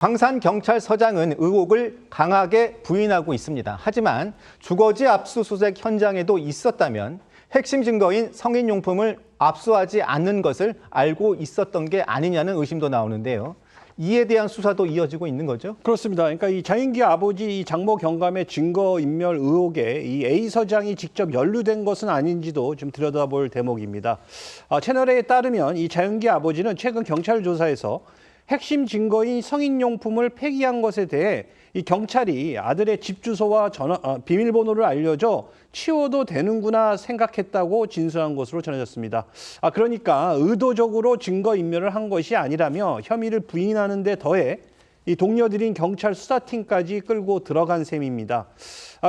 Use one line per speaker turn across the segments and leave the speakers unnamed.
광산경찰서장은 의혹을 강하게 부인하고 있습니다. 하지만 주거지 압수수색 현장에도 있었다면 핵심 증거인 성인용품을 압수하지 않는 것을 알고 있었던 게 아니냐는 의심도 나오는데요. 이에 대한 수사도 이어지고 있는 거죠?
그렇습니다. 그러니까 이 장윤기 아버지 이 장모 경감의 증거인멸 의혹에 이 A 서장이 직접 연루된 것은 아닌지도 좀 들여다볼 대목입니다. 채널A에 따르면 이 장윤기 아버지는 최근 경찰 조사에서 핵심 증거인 성인용품을 폐기한 것에 대해 이 경찰이 아들의 집 주소와 비밀번호를 알려줘 치워도 되는구나 생각했다고 진술한 것으로 전해졌습니다. 그러니까 의도적으로 증거인멸을 한 것이 아니라며 혐의를 부인하는 데 더해 이 동료들인 경찰 수사팀까지 끌고 들어간 셈입니다.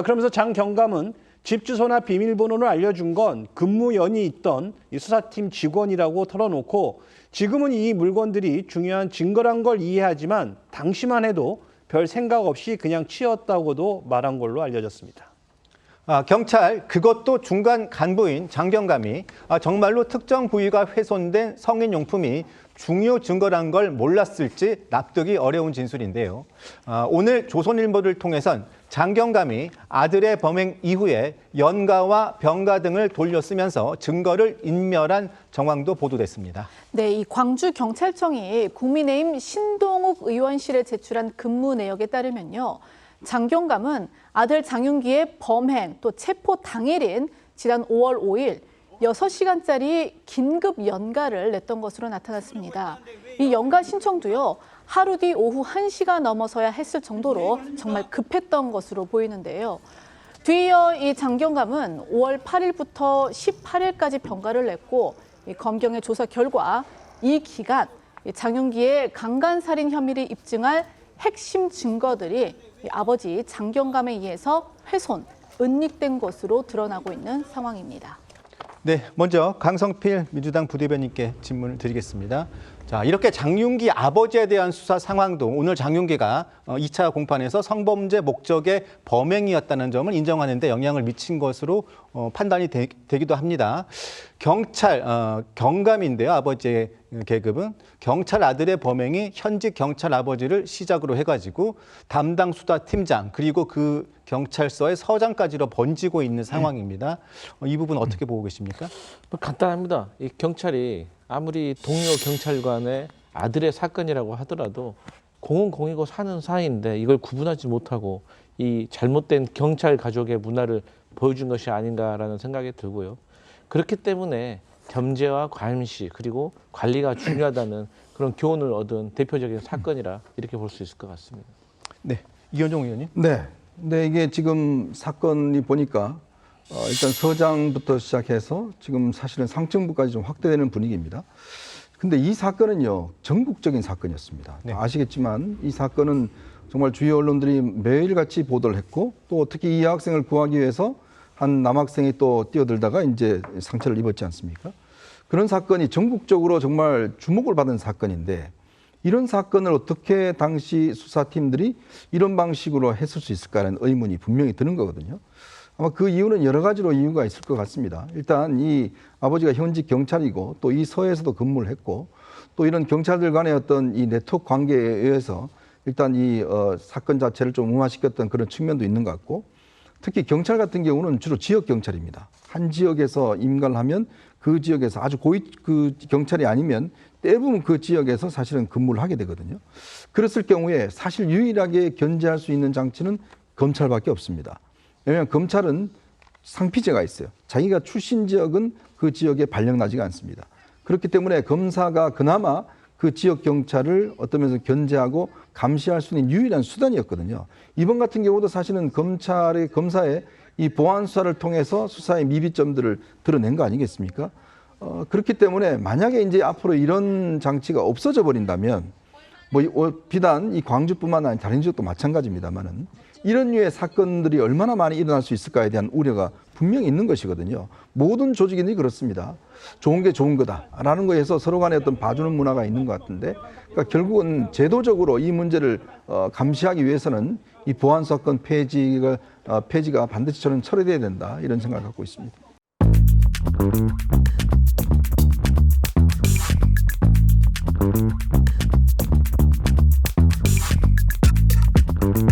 그러면서 장 경감은 집 주소나 비밀번호를 알려준 건 근무연이 있던 이 수사팀 직원이라고 털어놓고 지금은 이 물건들이 중요한 증거란 걸 이해하지만 당시만 해도 별 생각 없이 그냥 치웠다고도 말한 걸로 알려졌습니다.
경찰 그것도 중간 간부인 장 경감이 정말로 특정 부위가 훼손된 성인용품이 중요 증거란 걸 몰랐을지 납득이 어려운 진술인데요. 오늘 조선일보를 통해선 장 경감이 아들의 범행 이후에 연가와 병가 등을 돌려쓰면서 증거를 인멸한 정황도 보도됐습니다.
네, 이 광주경찰청이 국민의힘 신동욱 의원실에 제출한 근무 내역에 따르면요. 장 경감은 아들 장윤기의 범행 또 체포 당일인 지난 5월 5일 6시간짜리 긴급 연가를 냈던 것으로 나타났습니다. 이 연가 신청도요. 하루 뒤 오후 1시가 넘어서야 했을 정도로 정말 급했던 것으로 보이는데요. 뒤이어 이 장 경감은 5월 8일부터 18일까지 병가를 냈고 이 검경의 조사 결과 이 기간 장윤기의 강간살인 혐의를 입증할 핵심 증거들이 아버지 장 경감에 의해서 훼손, 은닉된 것으로 드러나고 있는 상황입니다.
네, 먼저 강성필 민주당 부대변인께 질문을 드리겠습니다. 자, 이렇게 장윤기 아버지에 대한 수사 상황도 오늘 장윤기가 2차 공판에서 성범죄 목적의 범행이었다는 점을 인정하는 데 영향을 미친 것으로 판단이 되기도 합니다. 경찰 경감인데요. 아버지의 계급은 경찰 아들의 범행이 현직 경찰 아버지를 시작으로 해가지고 담당 수사팀장 그리고 그 경찰서의 서장까지로 번지고 있는 상황입니다. 이 부분 어떻게 보고 계십니까?
간단합니다. 이 경찰이 아무리 동료 경찰관의 아들의 사건이라고 하더라도 공은 공이고 사는 사이인데 이걸 구분하지 못하고 이 잘못된 경찰 가족의 문화를 보여준 것이 아닌가라는 생각이 들고요. 그렇기 때문에 겸재와 감시 그리고 관리가 중요하다는 그런 교훈을 얻은 대표적인 사건이라 이렇게 볼 수 있을 것 같습니다.
네, 이현종 의원님.
네, 근데 이게 지금 사건이 보니까 일단 서장부터 시작해서 지금 사실은 상층부까지 좀 확대되는 분위기입니다. 근데 이 사건은요, 전국적인 사건이었습니다.
네.
아시겠지만 이 사건은 정말 주요 언론들이 매일같이 보도를 했고 또 특히 이 여학생을 구하기 위해서 한 남학생이 또 뛰어들다가 이제 상처를 입었지 않습니까? 그런 사건이 전국적으로 정말 주목을 받은 사건인데 이런 사건을 어떻게 당시 수사팀들이 이런 방식으로 했을 수 있을까라는 의문이 분명히 드는 거거든요. 아마 그 이유는 여러 가지로 이유가 있을 것 같습니다. 일단 이 아버지가 현직 경찰이고 또 이 서에서도 근무를 했고 또 이런 경찰들 간의 어떤 이 네트워크 관계에 의해서 일단 이 사건 자체를 좀 음화시켰던 그런 측면도 있는 것 같고 특히 경찰 같은 경우는 주로 지역 경찰입니다. 한 지역에서 임관을 하면 그 지역에서 아주 고위 그 경찰이 아니면 대부분 그 지역에서 사실은 근무를 하게 되거든요. 그랬을 경우에 사실 유일하게 견제할 수 있는 장치는 검찰밖에 없습니다. 왜냐하면 검찰은 상피제가 있어요. 자기가 출신 지역은 그 지역에 발령나지가 않습니다. 그렇기 때문에 검사가 그나마 그 지역 경찰을 어떤 면에서 견제하고 감시할 수 있는 유일한 수단이었거든요. 이번 같은 경우도 사실은 검사의 이 보안 수사를 통해서 수사의 미비점들을 드러낸 거 아니겠습니까? 그렇기 때문에 만약에 이제 앞으로 이런 장치가 없어져 버린다면 비단 이 광주뿐만 아니라 다른 지역도 마찬가지입니다만은 이런 류의 사건들이 얼마나 많이 일어날 수 있을까에 대한 우려가 분명히 있는 것이거든요. 모든 조직인들이 그렇습니다. 좋은 게 좋은 거다라는 거에서 서로 간에 어떤 봐주는 문화가 있는 것 같은데 그러니까 결국은 제도적으로 이 문제를 감시하기 위해서는 이 보안 사건 폐지가 반드시 저는 처리돼야 된다 이런 생각을 갖고 있습니다.
있습니다.